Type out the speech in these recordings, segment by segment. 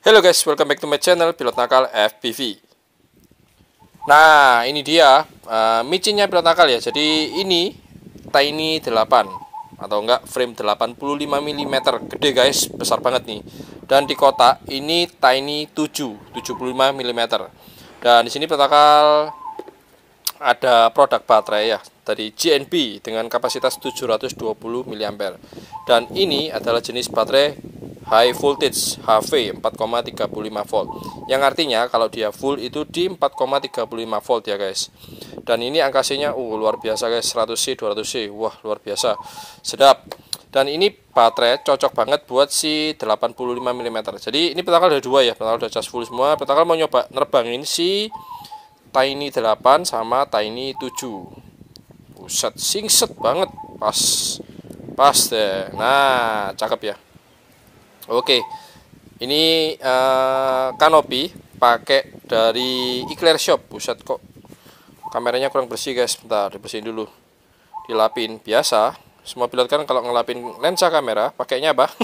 Hello guys, welcome back to my channel Pilot Nakal FPV. Nah, ini dia micinnya Pilot Nakal ya. Jadi ini Tiny 8 atau enggak frame 85 mm. Gede guys, besar banget nih. Dan di kotak ini Tiny 75 mm. Dan di sini Pilot Nakal ada produk baterai ya dari GNB dengan kapasitas 720 mAh. Dan ini adalah jenis baterai high voltage HV 4,35 volt, yang artinya kalau dia full itu di 4,35 volt ya guys. Dan ini angka C-nya luar biasa guys, 100C 200C, wah luar biasa, sedap. Dan ini baterai cocok banget buat si 85 mm. Jadi ini petakal ada dua ya, petakal udah cas full semua. Petakal mau nyoba nerbangin si Tiny 8 sama Tiny 7. Buset, singset banget, pas deh. Nah, cakep ya. Oke, ini kanopi pakai dari Eclair Shop. Buset, kok kameranya kurang bersih guys. Bentar, dibersihin dulu, dilapin. Biasa semua pilot kan kalau ngelapin lensa kamera pakainya apa?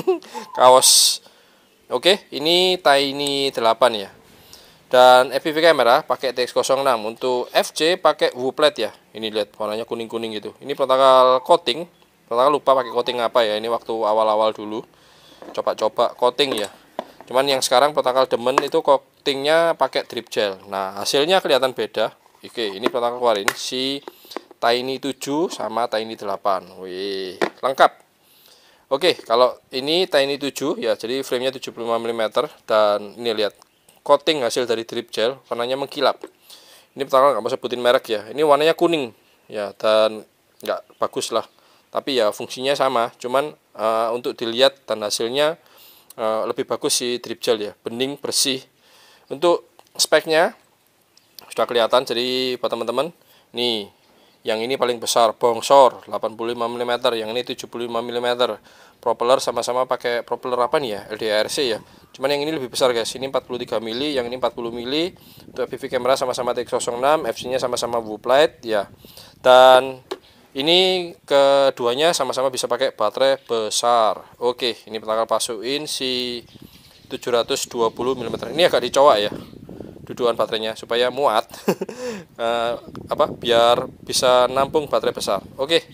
Kaos. Oke, ini Tiny 8 ya. Dan FPV kamera pakai TX06. Untuk FC pakai WUPLED ya. Ini lihat warnanya kuning-kuning gitu. Ini protokol coating. Protokol lupa pakai coating apa ya. Ini waktu awal-awal dulu coba-coba coating ya. Cuman yang sekarang protokol demen itu coatingnya pakai drip gel. Nah, hasilnya kelihatan beda. Oke, ini protokol keluarin si Tiny 7 sama Tiny 8. Wih, lengkap. Oke, kalau ini Tiny 7 ya, jadi framenya 75 mm. Dan ini lihat coating hasil dari drip gel, warnanya mengkilap. Ini protokol nggak mau sebutin merek ya. Ini warnanya kuning ya, dan nggak bagus lah. Tapi ya fungsinya sama, cuman untuk dilihat dan hasilnya lebih bagus si drip gel ya, bening, bersih. Untuk speknya sudah kelihatan, jadi buat teman-teman nih, yang ini paling besar, bongsor 85 mm, yang ini 75 mm. Propeller sama-sama pakai propeller apa nih ya, LDRC ya. Cuman yang ini lebih besar guys, ini 43 mili, yang ini 40 mili. Untuk FPV kamera sama-sama TX06, FC-nya sama-sama WUPLED ya. Dan ini keduanya sama-sama bisa pakai baterai besar. Oke, ini bakal masukin si 720 mm. Ini agak dicowok ya dudukan baterainya supaya muat. Biar bisa nampung baterai besar. Oke.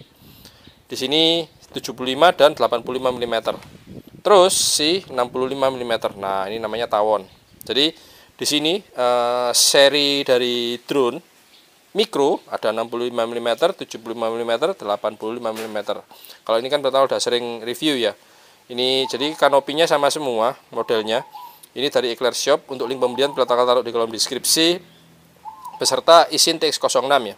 Di sini 75 dan 85 mm. Terus si 65 mm. Nah, ini namanya tawon. Jadi di sini seri dari drone mikro ada 65 mm, 75 mm, 85 mm. Kalau ini kan betul udah sering review ya. Ini jadi kanopinya sama semua modelnya. Ini dari Eclair Shop. Untuk link pembelian Pilot Nakal taruh di kolom deskripsi beserta izin TX06 ya.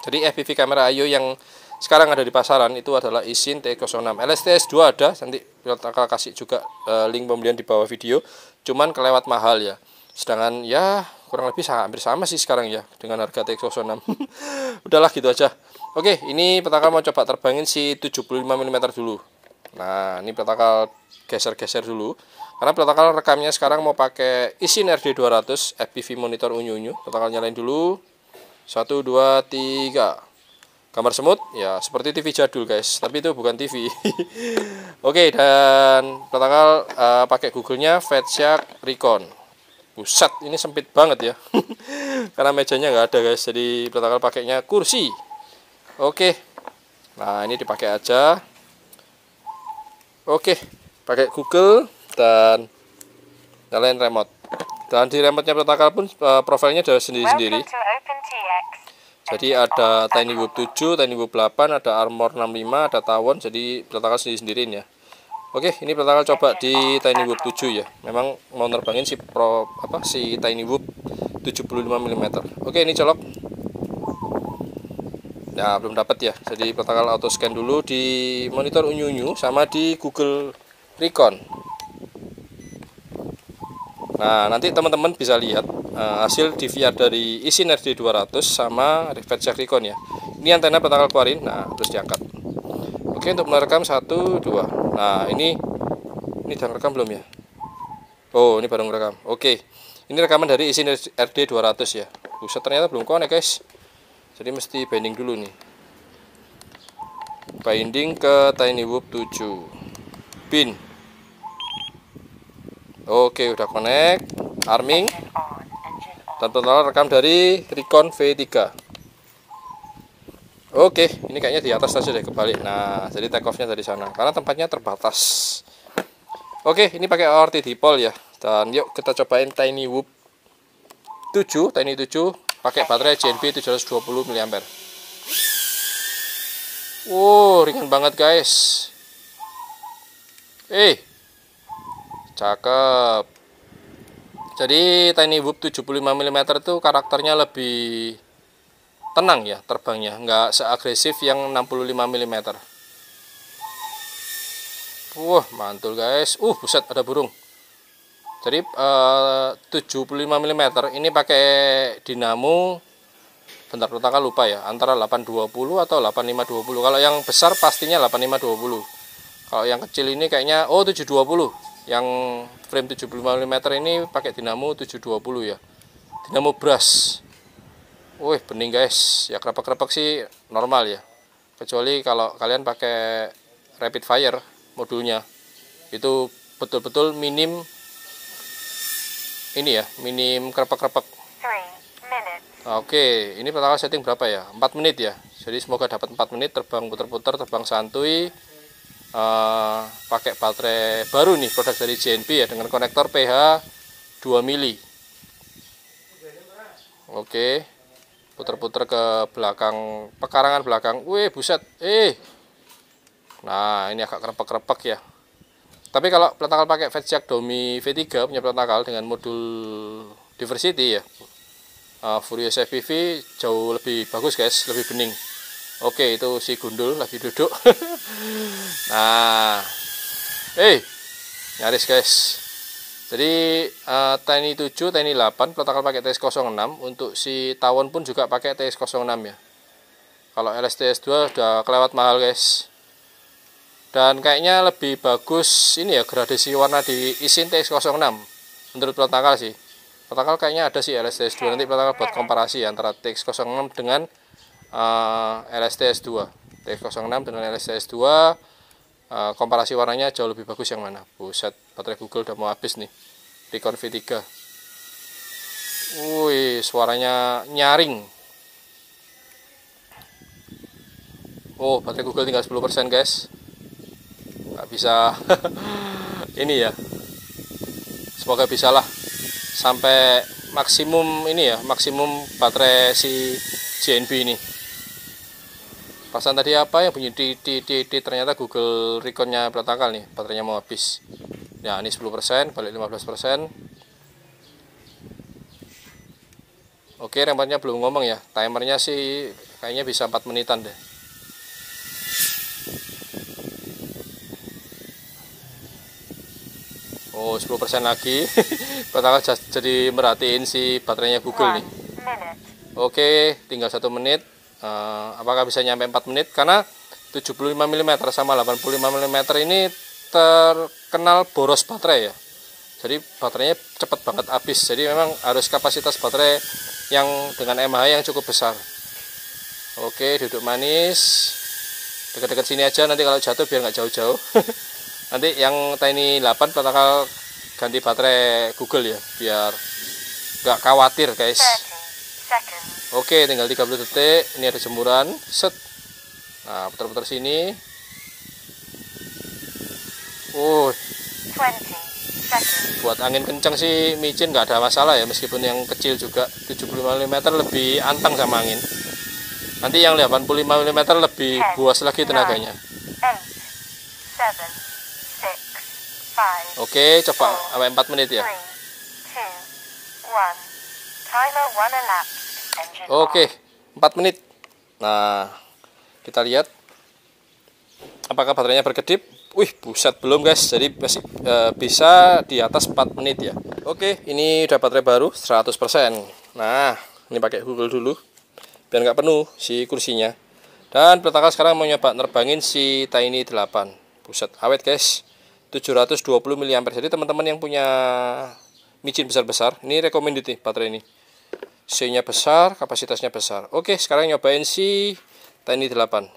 Jadi FPV kamera Ayo yang sekarang ada di pasaran itu adalah izin TX06. LSTS 2 ada, nanti Pilot Nakal kasih juga link pembelian di bawah video. Cuman kelewat mahal ya. Sedangkan ya kurang lebih hampir sama sih sekarang ya dengan harga TX06. Udahlah gitu aja. Oke, ini petakal mau coba terbangin si 75 mm dulu. Nah, ini petakal geser-geser dulu. Karena petakal rekamnya sekarang mau pakai Isin RD200 FPV monitor unyu-unyu. Petakal nyalain dulu. 1 2 3. Gambar semut ya seperti TV jadul guys, tapi itu bukan TV. Oke, dan petakal pakai Google-nya Fatshark Recon. Buset, ini sempit banget ya. Karena mejanya nggak ada guys, jadi petakal pakainya kursi. Oke, nah ini dipakai aja. Oke, pakai Google dan nyalain remote. Dan di remote-nya petakal pun profilnya ada sendiri-sendiri. Jadi ada Tiny Whoop 7, Tiny Whoop 8, ada Armor 65, ada tawon. Jadi petakal sendiri-sendiriin ya. Oke, ini petakal coba di Tiny Whoop 7 ya. Memang mau nerbangin si Tiny Whoop 75 mm. Oke, ini colok. Ya, belum dapat ya. Jadi petakal auto scan dulu di monitor unyu-unyu sama di Google Recon. Nah, nanti teman-teman bisa lihat hasil DVR dari Isin RD200 sama Fatshark Recon ya. Ini antena petakal keluarin. Nah, terus diangkat. Oke, untuk merekam 1 2. Nah, ini udah rekam belum ya? Oh, ini baru merekam. Oke. Ini rekaman dari Isin RD200 ya. Buset, ternyata belum connect, guys. Jadi mesti binding dulu nih. Binding ke Tiny Whoop 7. Pin. Oke, udah connect, arming, dan total rekam dari Recon V3. Oke, ini kayaknya di atas saja deh, kebalik. Nah, jadi take off-nya dari sana karena tempatnya terbatas. Oke, ini pakai ORT dipol ya. Dan yuk kita cobain Tiny Whoop 7, Tiny 7 pakai baterai JNB 720 mAh. Wow, ringan banget guys. Cakep. Jadi Tiny Whoop 75 mm itu karakternya lebih tenang ya terbangnya, nggak seagresif yang 65 mm. Wah, mantul guys. Buset, ada burung. Jadi 75 mm ini pakai dinamo, bentar pertama lupa ya, antara 820 atau 8520. Kalau yang besar pastinya 8520. Kalau yang kecil ini kayaknya 720. Yang frame 75 mm ini pakai dinamo 720 ya. Dinamo brush. Wih, bening guys. Ya krepak-krepak sih normal ya. Kecuali kalau kalian pakai rapid fire modulnya. Itu betul-betul minim ini ya, minim krepak-krepak. Oke, ini pertama setting berapa ya? 4 menit ya. Jadi semoga dapat 4 menit terbang putar-putar, terbang santuy. Pakai baterai baru nih, produk dari JNB ya, dengan konektor PH 2 mili. Oke, putar-putar ke belakang, pekarangan belakang. Wih, buset. Nah, ini agak kerepek-kerepek ya. Tapi kalau pelantakal pakai Fastjack Domi V3 punya pelantakal dengan modul diversity ya, Furious FPV jauh lebih bagus guys, lebih bening. Oke, itu si gundul lagi duduk. Nah, nyaris guys. Jadi Tiny 7, Tiny 8 pelantakal pakai TS06. Untuk si tawon pun juga pakai TS06 ya. Kalau LSTS2 udah kelewat mahal guys. Dan kayaknya lebih bagus ini ya, gradasi warna di isin TS06 menurut pelantakal sih. Pelantakal kayaknya ada sih LSTS2, nanti pelantakal buat komparasi ya, antara TX06 dengan LSTS2. TX06 dengan LSTS2, komparasi warnanya jauh lebih bagus yang mana. Buset, baterai Google udah mau habis nih. Recon V3. Wih, suaranya nyaring. Baterai Google tinggal 10% guys. Nggak bisa ini ya, semoga bisalah sampai maksimum ini ya, maksimum baterai si JNB ini. Pasan tadi apa yang bunyi di ternyata Google Recon-nya pelantakal nih, baterainya mau habis. Ya, ini 10%, balik 15%. Oke, remote-nya belum ngomong ya. Timernya sih kayaknya bisa 4 menitan deh. Oh, 10% lagi. Pelantakal jadi merhatiin si baterainya Google nih. Oke, tinggal 1 menit. Apakah bisa nyampe 4 menit? Karena 75 mm sama 85 mm ini terkenal boros baterai ya. Jadi baterainya cepat banget habis. Jadi memang harus kapasitas baterai yang dengan mAh yang cukup besar. Oke, duduk manis. Dekat-dekat sini aja, nanti kalau jatuh biar nggak jauh-jauh. Nanti yang Tiny 8 pelantakal ganti baterai Google ya, biar nggak khawatir guys. Oke, tinggal 30 detik. Ini ada jemuran, set. Nah, putar-putar sini. 20 buat angin kencang sih micin nggak ada masalah ya, meskipun yang kecil juga 75 mm lebih antang sama angin. Nanti yang 85 mm lebih buas lagi tenaganya. Oke, coba sampai 4 menit ya. Oke, 4 menit. Nah, kita lihat apakah baterainya berkedip. Wih, buset, belum guys. Jadi masih bisa di atas 4 menit ya. Oke, ini udah baterai baru 100%. Nah, ini pakai Google dulu biar nggak penuh si kursinya. Dan pelantakal sekarang mau nyoba nerbangin si Tiny 8. Buset, awet guys. 720 mAh. Jadi teman-teman yang punya micin besar-besar, ini recommended nih baterai ini. C-nya besar, kapasitasnya besar. Oke, sekarang nyobain si Tiny 8.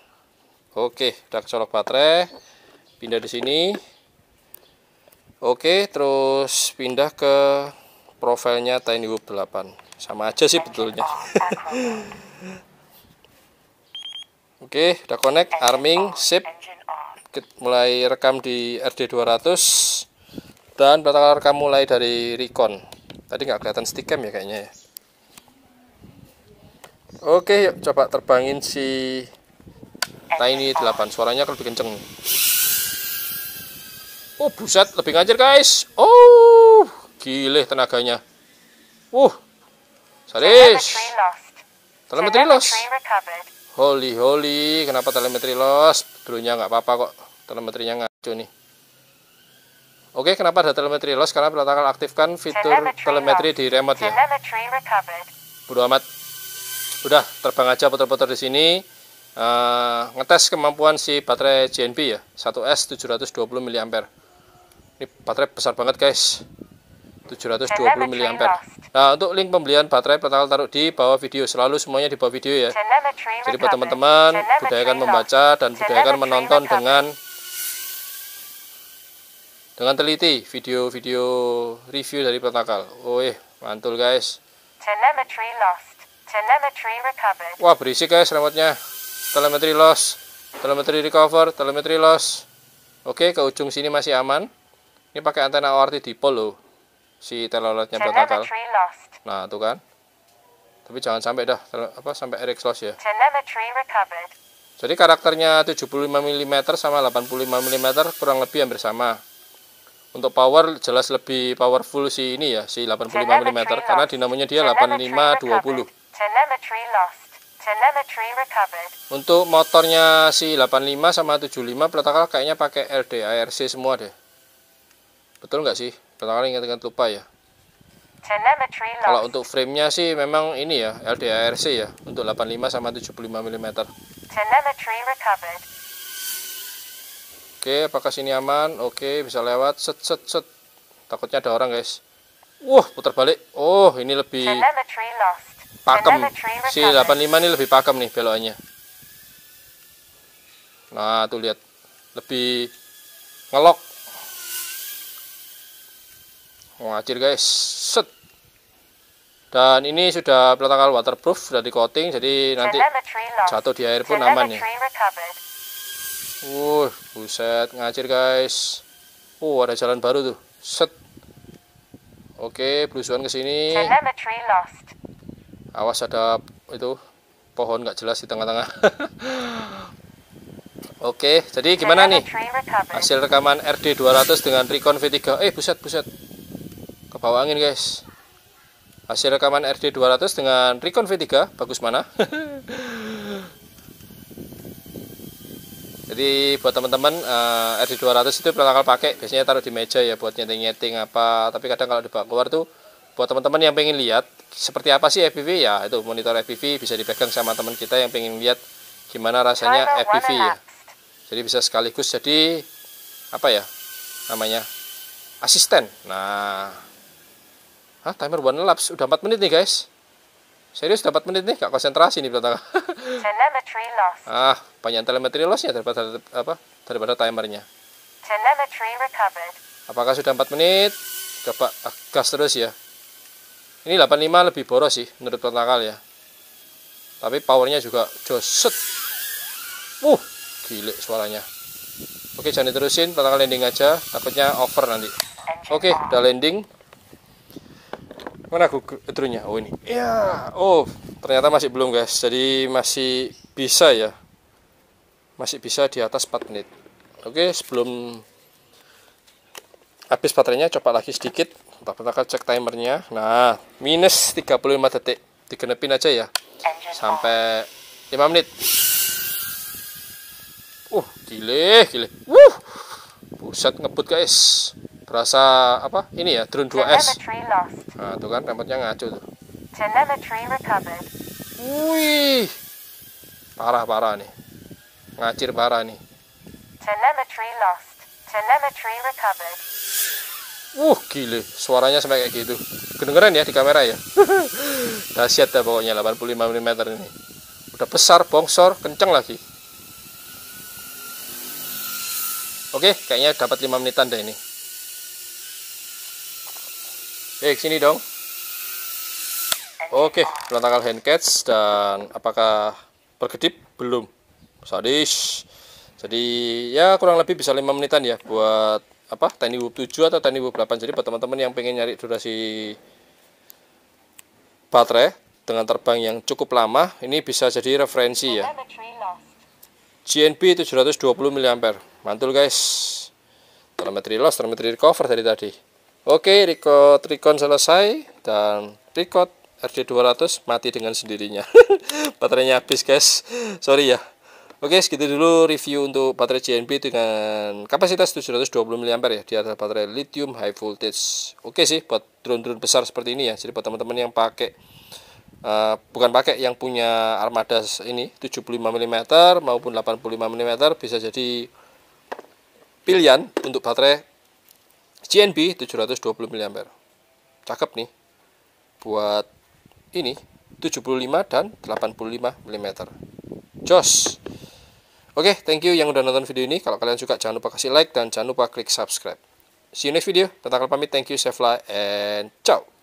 Oke, udah kecolok baterai. Pindah di sini. Oke, terus pindah ke profilnya TinyWhoop 8. Sama aja sih betulnya. Oke, udah connect, arming, sip. Mulai rekam di RD200 dan bakal rekam mulai dari recon. Tadi nggak kelihatan stickcam ya kayaknya ya. Oke, yuk coba terbangin si Tiny 8. Suaranya lebih kenceng. Oh, buset, lebih ngajar guys. Oh, gile tenaganya. Sadis. Telemetri loss. Holy, kenapa telemetri loss? Dulunya nggak apa-apa kok. Telemetrinya ngaco nih. Oke, kenapa ada telemetri loss? Karena Peltakal aktifkan fitur telemetri di remote ya. Bodo amat. Udah, terbang aja putar-putar di sini. Ngetes kemampuan si baterai JNB ya. 1S 720 mAh. Ini baterai besar banget guys. 720 mAh. Nah, untuk link pembelian baterai Peltakal taruh di bawah video. Selalu semuanya di bawah video ya. Jadi buat teman-teman, budayakan membaca dan budayakan menonton dengan teliti video-video review dari Peltakal. Mantul guys. Wah, berisik guys remote-nya. Telemetri loss, telemetri recover, telemetri loss. Oke, ke ujung sini masih aman. Ini pakai antena ORT dipol loh. Si teloletnya Peltakal. Nah, tuh kan. Tapi jangan sampai dah sampai RX loss ya. Jadi karakternya 75 mm sama 85 mm kurang lebih hampir sama. Untuk power jelas lebih powerful si ini ya, si 85 mm karena dinamonya dia 8520. Untuk motornya si 85 sama 75 Peltakal kayaknya pakai LDARC semua deh. Betul nggak sih? Peltakal ingat-ingat lupa ya. Kalau untuk frame-nya sih memang ini ya, LDARC ya, untuk 85 sama 75 mm. Oke, apakah sini aman? Oke, bisa lewat. Set. Takutnya ada orang, guys. Putar balik. Oh, ini lebih pakem. Si 85 ini lebih pakem nih belokannya. Nah, tuh lihat. Lebih ngelok. Ngacir, guys. Set. Dan ini sudah Peltakal waterproof, sudah di coating, jadi nanti jatuh di air pun aman ya. Buset, ngacir guys. Ada jalan baru tuh. Set. Oke, belusuan ke sini. Awas ada itu pohon nggak jelas di tengah-tengah. Oke, jadi gimana nih hasil rekaman RD200 dengan Recon V3? Buset. Ke bawah angin guys. Hasil rekaman RD200 dengan Recon V3 bagus mana? Jadi buat teman-teman RD200 itu Peltakal pakai biasanya taruh di meja ya buat nyeting apa. Tapi kadang kalau dibawa keluar tuh buat teman-teman yang pengen lihat seperti apa sih FPV ya, itu monitor FPV bisa dipegang sama teman kita yang pengen lihat gimana rasanya FPV ya. Jadi bisa sekaligus jadi apa ya namanya asisten. Nah, timer one laps udah 4 menit nih guys. Serius dapat menit nih, gak konsentrasi nih Peltakal. Banyak telemetri lossnya daripada timernya. Apakah sudah 4 menit? Coba gas terus ya. Ini 85 lebih boros sih menurut Peltakal ya. Tapi powernya juga joset. Gile suaranya. Oke, jangan diterusin, Peltakal landing aja, takutnya over nanti. Oke, udah landing. Mana Google-nya? Ini. Ya, ternyata masih belum guys. Jadi masih bisa ya. Masih bisa di atas 4 menit. Oke, sebelum habis baterainya coba lagi sedikit. Peltakal cek timernya. Nah, minus 35 detik. Digenepin aja ya. Sampai 5 menit. Gile. Buset ngebut guys. Berasa ini ya, drone 2S. Nah, tuh kan remote-nya ngaco tuh. Wih. Parah nih. Ngacir parah nih. Gile, suaranya sampai kayak gitu. Kedengeran ya di kamera ya. Dahsyat dah pokoknya 85 mm ini. Udah besar, bongsor, kenceng lagi. Oke, kayaknya dapat 5 menitan deh ini. Sini dong. Oke, pelontakan hand catch, dan apakah berkedip? Belum. Sadis. Jadi ya kurang lebih bisa 5 menitan ya buat apa? Tiny Whoop 7 atau Tiny Whoop 8. Jadi buat teman-teman yang pengen nyari durasi baterai dengan terbang yang cukup lama, ini bisa jadi referensi ya. GNB 720 mAh. Mantul guys. Telemetri loss, telemetri recover dari tadi. Oke, recon selesai, dan record RD200 mati dengan sendirinya. Baterainya habis guys, sorry ya. Oke, segitu dulu review untuk baterai GNB dengan kapasitas 720 mAh ya. Dia adalah baterai lithium high voltage. Oke sih buat drone-drone besar seperti ini ya. Jadi buat teman-teman yang pakai bukan pakai, yang punya armada ini 75 mm maupun 85 mm, bisa jadi pilihan untuk baterai GNB 720 mAh. Cakep nih buat ini 75 dan 85 mm. Jos. Oke, thank you yang udah nonton video ini. Kalau kalian suka jangan lupa kasih like dan jangan lupa klik subscribe. See you next video. Tentakel pamit, thank you, save life, and ciao.